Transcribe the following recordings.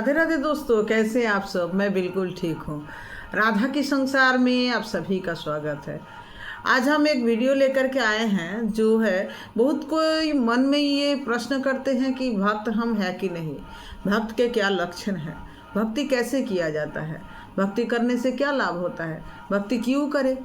राधे राधे दोस्तों, कैसे हैं आप सब। मैं बिल्कुल ठीक हूँ। राधा के संसार में आप सभी का स्वागत है। आज हम एक वीडियो लेकर के आए हैं जो है, बहुत कोई मन में ये प्रश्न करते हैं कि भक्त हम हैं कि नहीं, भक्त के क्या लक्षण हैं, भक्ति कैसे किया जाता है, भक्ति करने से क्या लाभ होता है, भक्ति क्यों करें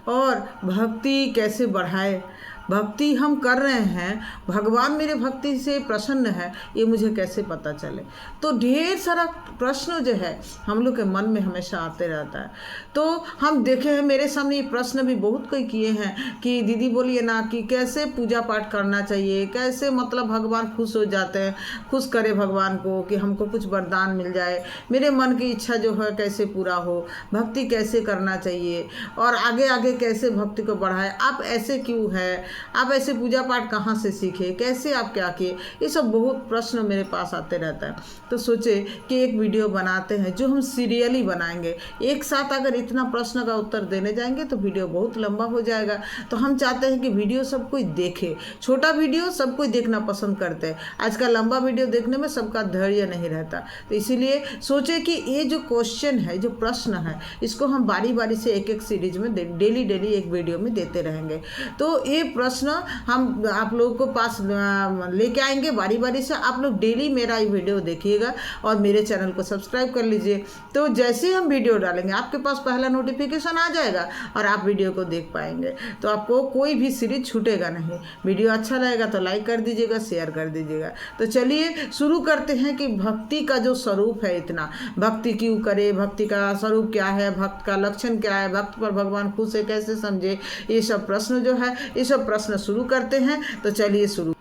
और भक्ति कैसे बढ़ाए, भक्ति हम कर रहे हैं, भगवान मेरे भक्ति से प्रसन्न है, ये मुझे कैसे पता चले। तो ढेर सारा प्रश्न जो है हम लोग के मन में हमेशा आते रहता है। तो हम देखे हैं, मेरे सामने ये प्रश्न भी बहुत कोई किए हैं कि दीदी बोलिए ना कि कैसे पूजा पाठ करना चाहिए, कैसे मतलब भगवान खुश हो जाते हैं, खुश करे भगवान को कि हमको कुछ वरदान मिल जाए, मेरे मन की इच्छा जो है कैसे पूरा हो, भक्ति कैसे करना चाहिए और आगे आगे कैसे भक्ति को बढ़ाए, आप ऐसे क्यों है, आप ऐसे पूजा पाठ कहाँ से सीखे, कैसे आप क्या किए, ये सब बहुत प्रश्न मेरे पास आते रहता है। तो सोचे कि एक वीडियो बनाते हैं जो हम सीरियली बनाएंगे। एक साथ अगर इतना प्रश्न का उत्तर देने जाएंगे तो वीडियो बहुत लंबा हो जाएगा। तो हम चाहते हैं कि वीडियो सब कोई देखे। छोटा वीडियो सब कोई देखना पसंद करते हैं, आजकल लंबा वीडियो देखने में सबका धैर्य नहीं रहता। तो इसीलिए सोचे कि ये जो क्वेश्चन है, जो प्रश्न है, इसको हम बारी बारी से एक एक सीरीज में डेली एक वीडियो में देते रहेंगे। तो ये प्रश्न हम आप लोगों को पास लेके आएंगे बारी बारी से। आप लोग डेली मेरा ये वीडियो देखिएगा और मेरे चैनल को सब्सक्राइब कर लीजिए। तो जैसे ही हम वीडियो डालेंगे आपके पास पहला नोटिफिकेशन आ जाएगा और आप वीडियो को देख पाएंगे। तो आपको कोई भी सीरीज छूटेगा नहीं। वीडियो अच्छा लगेगा तो लाइक कर दीजिएगा, शेयर कर दीजिएगा। तो चलिए शुरू करते हैं कि भक्ति का जो स्वरूप है, इतना भक्ति क्यों करे, भक्ति का स्वरूप क्या है, भक्त का लक्षण क्या है, भक्त पर भगवान खुश है कैसे समझे, ये सब प्रश्न जो है, ये सब प्रश्न शुरू करते हैं। तो चलिए शुरू।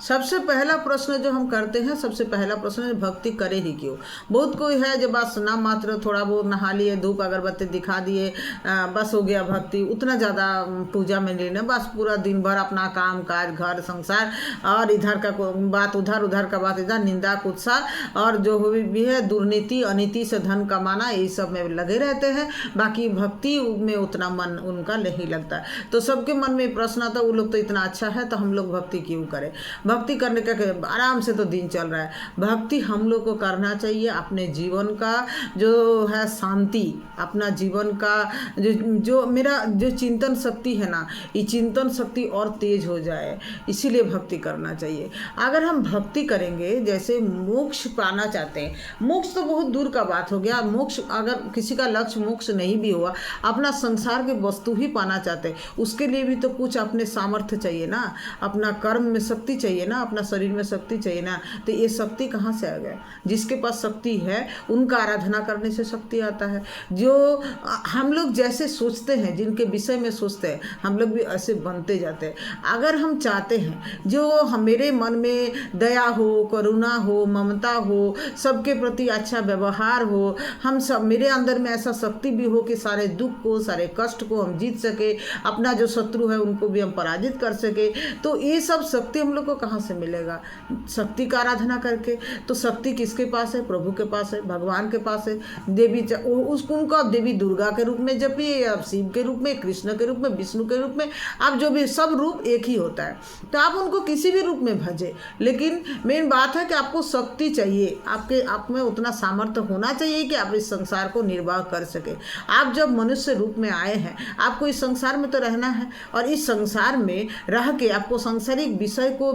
सबसे पहला प्रश्न जो हम करते हैं, सबसे पहला प्रश्न है भक्ति करे ही क्यों। बहुत कोई है जो बस नाम मात्र थोड़ा बहुत नहा लिए, धूप अगरबत्ती दिखा दिए, बस हो गया भक्ति, उतना ज़्यादा पूजा में नहीं ना, बस पूरा दिन भर अपना काम काज घर संसार और इधर का बात उधर, उधर का बात इधर, निंदा कुत्सा और जो भी है दुर्नीति अनीति से धन कमाना, ये सब में लगे रहते हैं। बाकी भक्ति में उतना मन उनका नहीं लगता। तो सबके मन में प्रश्न आता, वो लोग तो इतना अच्छा है तो हम लोग भक्ति क्यों करें। भक्ति करने का आराम से तो दिन चल रहा है। भक्ति हम लोग को करना चाहिए अपने जीवन का जो है शांति, अपना जीवन का जो मेरा जो चिंतन शक्ति है ना, ये चिंतन शक्ति और तेज हो जाए, इसीलिए भक्ति करना चाहिए। अगर हम भक्ति करेंगे, जैसे मोक्ष पाना चाहते हैं, मोक्ष तो बहुत दूर का बात हो गया। मोक्ष अगर किसी का लक्ष्य मोक्ष नहीं भी हुआ, अपना संसार के वस्तु ही पाना चाहते हैं, उसके लिए भी तो कुछ अपने सामर्थ्य चाहिए ना, अपना कर्म में शक्ति चाहिए ना, अपना शरीर में शक्ति चाहिए ना। तो ये शक्ति कहाँ से आ गया? जिसके पास शक्ति है उनका आराधना करने से शक्ति आता है। जो हम लोग जैसे सोचते हैं, जिनके विषय में सोचते हैं, हम लोग भी ऐसे बनते जाते हैं। अगर हम चाहते हैं जो मेरे मन में दया हो, करुणा हो, ममता हो, सबके प्रति अच्छा व्यवहार हो, हम सब मेरे अंदर में ऐसा शक्ति भी हो कि सारे दुख को, सारे कष्ट को हम जीत सके, अपना जो शत्रु है उनको भी हम पराजित कर सके, तो ये सब शक्ति हम लोग को कहाँ से मिलेगा? शक्ति का आराधना करके। तो शक्ति किसके पास है? प्रभु के पास है, भगवान के पास है। देवी उनको आप देवी दुर्गा के रूप में जपिए, आप शिव के रूप में, कृष्ण के रूप में, विष्णु के रूप में, आप जो भी, सब रूप एक ही होता है। तो आप उनको किसी भी रूप में भजे, लेकिन मेन बात है कि आपको शक्ति चाहिए, आप में उतना सामर्थ्य होना चाहिए कि आप इस संसार को निर्वाह कर सके। आप जब मनुष्य रूप में आए हैं, आपको इस संसार में तो रहना है और इस संसार में रह के आपको सांसारिक विषय को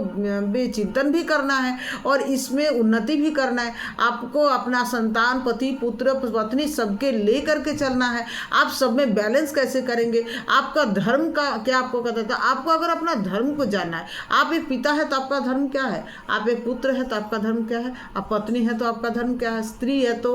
चिंतन भी करना है और इसमें उन्नति भी करना है। आपको अपना संतान, पति, पुत्र, पत्नी सबके ले करके चलना है। आप सब में बैलेंस कैसे करेंगे? आपका धर्म का क्या आपको कहता था? आपको अगर अपना धर्म को जानना है, आप एक पिता है तो आपका धर्म क्या है, आप एक पुत्र है तो आपका धर्म क्या है, आप पत्नी है तो आपका धर्म क्या है, स्त्री है तो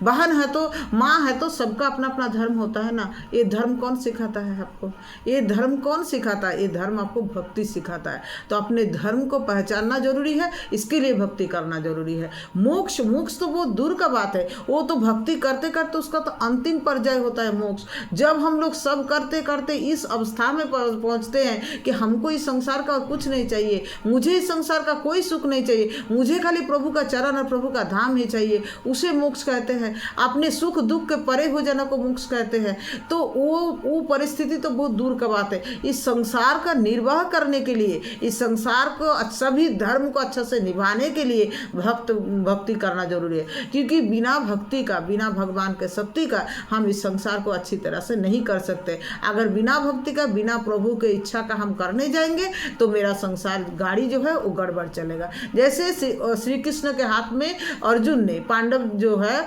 बहन है तो माँ है, तो सबका अपना अपना धर्म होता है ना। ये धर्म कौन सिखाता है आपको? ये धर्म कौन सिखाता है? ये धर्म आपको भक्ति सिखाता है। तो अपने धर्म को पहचानना जरूरी है, इसके लिए भक्ति करना जरूरी है। मोक्ष तो बहुत दूर का बात है, वो तो भक्ति करते करते उसका तो अंतिम पर्याय होता है मोक्ष। जब हम लोग सब करते करते इस अवस्था में पहुंचते हैं कि हमको इस संसार का कुछ नहीं चाहिए, मुझे इस संसार का कोई सुख नहीं चाहिए, मुझे खाली प्रभु का चरण और प्रभु का धाम ही चाहिए, उसे मोक्ष कहते हैं। अपने सुख दुख के परे हो जाना को मोक्ष कहते हैं। तो वो परिस्थिति तो बहुत दूर का बात है। इस संसार का निर्वाह करने के लिए, इस संसार संसार को सभी धर्म को अच्छा से निभाने के लिए भक्ति करना जरूरी है, क्योंकि बिना भक्ति का, बिना भगवान के शक्ति का हम इस संसार को अच्छी तरह से नहीं कर सकते। अगर बिना भक्ति का, बिना प्रभु के इच्छा का हम करने जाएंगे तो मेरा संसार गाड़ी जो है वो गड़बड़ चलेगा। जैसे श्री कृष्ण के हाथ में अर्जुन ने, पांडव जो है,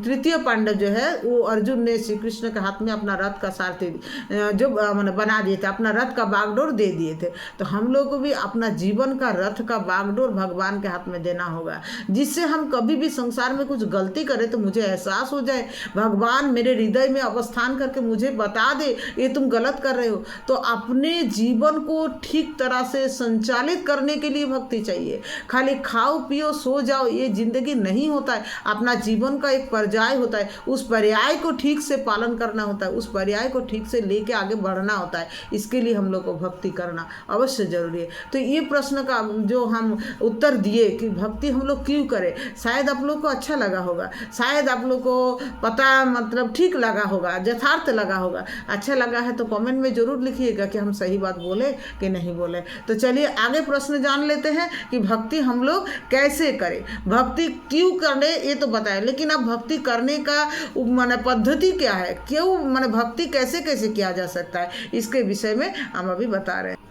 तृतीय पांडव जो है, वो अर्जुन ने श्री कृष्ण के हाथ में अपना रथ का सारथी जो मैंने बना दिए थे, अपना रथ का बागडोर दे दिए थे। तो हम लोग को भी अपना जीवन का रथ का बागडोर भगवान के हाथ में देना होगा, जिससे हम कभी भी संसार में कुछ गलती करें तो मुझे एहसास हो जाए, भगवान मेरे हृदय में अवस्थान करके मुझे बता दे ये तुम गलत कर रहे हो। तो अपने जीवन को ठीक तरह से संचालित करने के लिए भक्ति चाहिए। खाली खाओ पियो सो जाओ ये जिंदगी नहीं होता है। अपना जीवन का एक पर्याय होता है, उस पर्याय को ठीक से पालन करना होता है, उस पर्याय को ठीक से लेके आगे बढ़ना होता है। इसके लिए हम लोग को भक्ति करना अवश्य जरूरी है। तो ये प्रश्न का जो हम उत्तर दिए कि भक्ति हम लोग क्यों करें, शायद आप लोग को अच्छा लगा होगा, शायद आप लोग को पता मतलब ठीक लगा होगा, यथार्थ लगा होगा। अच्छा लगा है तो कमेंट में जरूर लिखिएगा कि हम सही बात बोले कि नहीं बोले। तो चलिए आगे प्रश्न जान लेते हैं कि भक्ति हम लोग कैसे करें, भक्ति क्यों करें ये तो बताएं, लेकिन अब भक्ति करने का माने पद्धति क्या है, क्यों माने भक्ति कैसे कैसे किया जा सकता है, इसके विषय में हम अभी बता रहे हैं।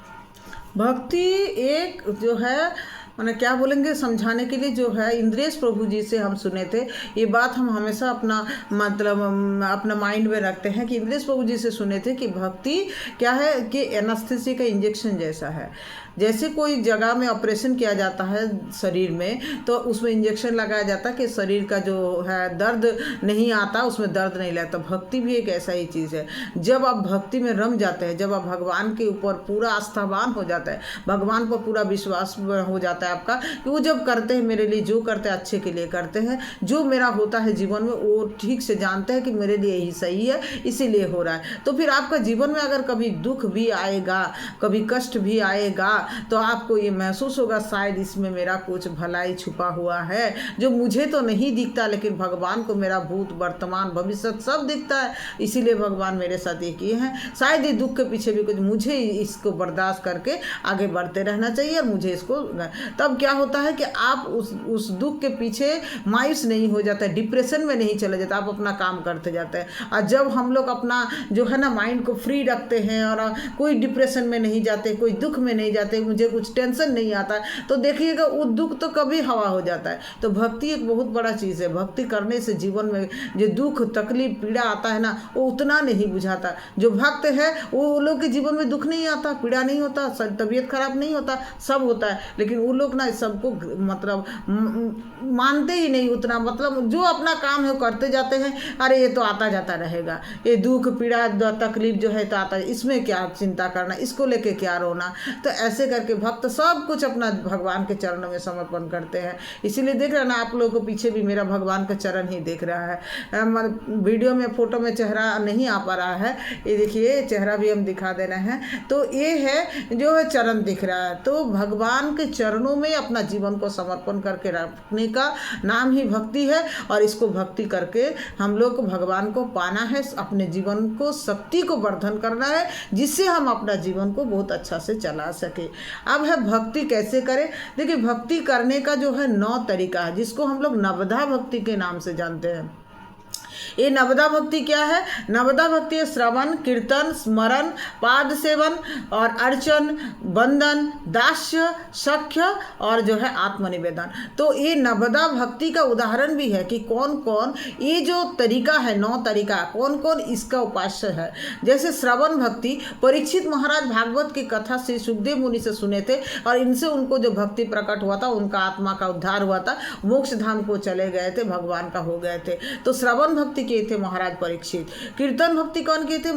भक्ति एक जो है मैंने क्या बोलेंगे समझाने के लिए जो है, इंद्रेश प्रभु जी से हम सुने थे ये बात, हम हमेशा अपना मतलब अपना माइंड में रखते हैं कि इंद्रेश प्रभु जी से सुने थे कि भक्ति क्या है कि एनेस्थेसिया का इंजेक्शन जैसा है। जैसे कोई जगह में ऑपरेशन किया जाता है शरीर में तो उसमें इंजेक्शन लगाया जाता है कि शरीर का जो है दर्द नहीं आता, उसमें दर्द नहीं लगता। भक्ति भी एक ऐसा ही चीज़ है। जब आप भक्ति में रम जाते हैं, जब आप भगवान के ऊपर पूरा आस्थावान हो जाता है, भगवान पर पूरा विश्वास हो जाता है आपका कि वो जब करते हैं मेरे लिए, जो करते हैं अच्छे के लिए करते हैं, जो मेरा होता है जीवन में वो ठीक से जानते हैं कि मेरे लिए यही सही है, इसीलिए हो रहा है। तो फिर आपका जीवन में अगर कभी दुख भी आएगा, कभी कष्ट भी आएगा, तो आपको ये महसूस होगा शायद इसमें मेरा कुछ भलाई छुपा हुआ है जो मुझे तो नहीं दिखता, लेकिन भगवान को मेरा भूत वर्तमान भविष्य सब दिखता है, इसीलिए भगवान मेरे साथ ये किए हैं। शायद ये दुख के पीछे भी कुछ, मुझे इसको बर्दाश्त करके आगे बढ़ते रहना चाहिए और मुझे इसको। तब क्या होता है कि आप उस दुख के पीछे मायूस नहीं हो जाता है, डिप्रेशन में नहीं चले जाता, आप अपना काम करते जाते हैं। और जब हम लोग अपना जो है ना माइंड को फ्री रखते हैं और कोई डिप्रेशन में नहीं जाते, कोई दुख में नहीं जाते, मुझे कुछ टेंशन नहीं आता, तो देखिएगा वो दुख तो कभी हवा हो जाता है। तो भक्ति एक बहुत बड़ा चीज़ है। भक्ति करने से जीवन में जो दुख तकलीफ पीड़ा आता है ना वो उतना नहीं बुझाता। जो भक्त है वो लोग के जीवन में दुख नहीं आता, पीड़ा नहीं होता, तबीयत खराब नहीं होता, सब होता है, लेकिन वो लोग ना सबको मतलब मानते ही नहीं उतना, मतलब जो अपना काम है वो करते जाते हैं। अरे ये तो आता जाता रहेगा, ये दुख पीड़ा तकलीफ जो है तो आता है, इसमें क्या चिंता करना, इसको लेके क्या रोना। तो ऐसे करके भक्त सब कुछ अपना भगवान के चरणों में समर्पण करते हैं। इसीलिए देख रहे हैं ना आप लोगों को पीछे भी मेरा भगवान का चरण ही देख रहा है। वीडियो में फोटो में चेहरा नहीं आ पा रहा है, ये देखिए चेहरा भी हम दिखा दे रहे हैं। तो ये है जो है चरण दिख रहा है। तो भगवान के चरणों में अपना जीवन को समर्पण करके रखने का नाम ही भक्ति है। और इसको भक्ति करके हम लोग को भगवान को पाना है, अपने जीवन को शक्ति को वर्धन करना है, जिससे हम अपना जीवन को बहुत अच्छा से चला सके। अब है भक्ति कैसे करें। देखिए भक्ति करने का जो है 9 तरीका है, जिसको हम लोग नवधा भक्ति के नाम से जानते हैं। ये नवदा भक्ति क्या है? नवदा भक्ति है श्रवण, कीर्तन, स्मरण, पाद सेवन और अर्चन, बंधन, दास्य, सख्य और जो है आत्मनिवेदन। तो ये नवदा भक्ति का उदाहरण भी है कि कौन कौन ये जो तरीका है 9 तरीका कौन कौन इसका उपास्य है। जैसे श्रवण भक्ति, परीक्षित महाराज भागवत की कथा से सुखदेव मुनि से सुने थे और इनसे उनको जो भक्ति प्रकट हुआ था, उनका आत्मा का उद्धार हुआ था, मोक्ष धाम को चले गए थे, भगवान का हो गए थे। तो श्रवण भक्ति किए थे महाराज परीक्षित। कीर्तन भक्ति कौन किए थे?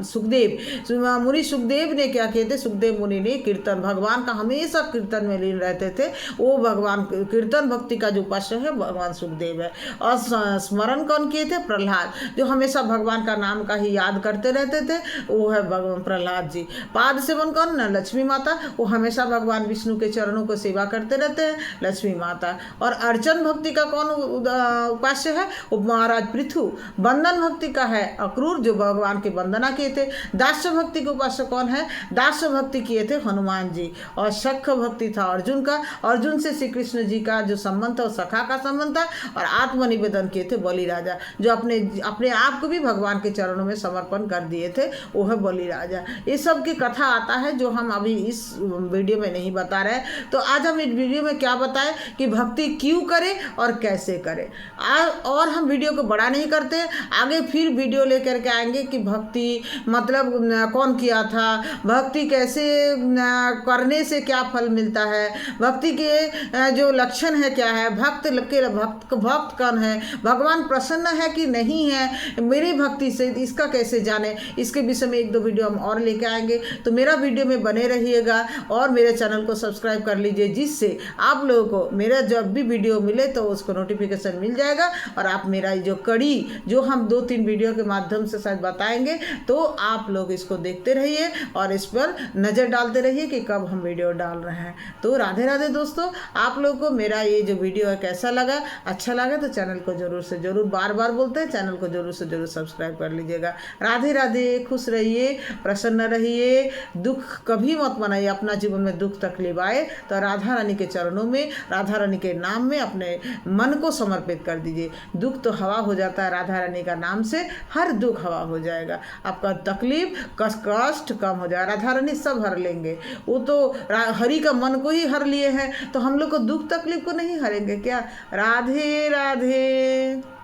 सुखदेव मुनि। सुखदेव ने क्या किए थे? सुखदेव मुनि ने कीर्तन, भगवान का हमेशा कीर्तन में लीन रहते थे। वो भगवान कीर्तन भक्ति का जो उपास्य है भगवान सुखदेव है। और स्मरण कौन किए थे? प्रहलाद, जो हमेशा भगवान का नाम का ही याद करते रहते थे, वो है भगवान प्रहलाद जी। पाद सेवन कौन? न लक्ष्मी माता, वो हमेशा भगवान विष्णु के चरणों को सेवा करते रहते हैं, लक्ष्मी माता। और अर्चन भक्ति का कौन उपास्य है? वो महाराज राज पृथु बंधन भक्ति का है अक्रूर, जो भगवान की वंदना किए थे। दास्य भक्ति के उपासक कौन है? दास्य भक्ति किए थे हनुमान जी। और सख भक्ति था अर्जुन का, अर्जुन से श्री कृष्ण जी का जो संबंध था वो सखा का संबंध था। और आत्मनिवेदन किए थे बलि राजा, जो अपने अपने आप को भी भगवान के चरणों में समर्पण कर दिए थे, वो है बलि राजा। ये सब की कथा आता है जो हम अभी इस वीडियो में नहीं बता रहे। तो आज हम इस वीडियो में क्या बताएं कि भक्ति क्यों करें और कैसे करें। और हम वीडियो को बड़ा नहीं करते, आगे फिर वीडियो लेकर के आएंगे कि भक्ति मतलब कौन किया था, भक्ति कैसे करने से क्या फल मिलता है, भक्ति के जो लक्षण है क्या है, भक्त कौन है, भगवान प्रसन्न है कि नहीं है मेरी भक्ति से, इसका कैसे जाने, इसके विषय में एक दो वीडियो हम और लेके आएंगे। तो मेरा वीडियो में बने रहिएगा और मेरे चैनल को सब्सक्राइब कर लीजिए, जिससे आप लोगों को मेरा जब भी वीडियो मिले तो उसको नोटिफिकेशन मिल जाएगा। और आप मेरा जो कड़ी जो हम 2-3 वीडियो के माध्यम से शायद बताएंगे, तो आप लोग इसको देखते रहिए और इस पर नज़र डालते रहिए कि कब हम वीडियो डाल रहे हैं। तो राधे राधे दोस्तों, आप लोगों को मेरा ये जो वीडियो है कैसा लगा, अच्छा लगा तो चैनल को जरूर से जरूर, बार बार बोलते हैं, चैनल को जरूर से जरूर सब्सक्राइब कर लीजिएगा। राधे राधे, खुश रहिए, प्रसन्न रहिए, दुख कभी मत मनाइए। अपना जीवन में दुख तकलीफ आए तो राधा रानी के चरणों में, राधा रानी के नाम में अपने मन को समर्पित कर दीजिए। दुख तो हवा हो जाता है, राधा रानी का नाम से हर दुख हवा हो जाएगा, आपका तकलीफ कष्ट कम हो जाएगा, राधा रानी सब हर लेंगे। वो तो हरि का मन को ही हर लिए हैं, तो हम लोग को दुख तकलीफ को नहीं हरेंगे क्या? राधे राधे।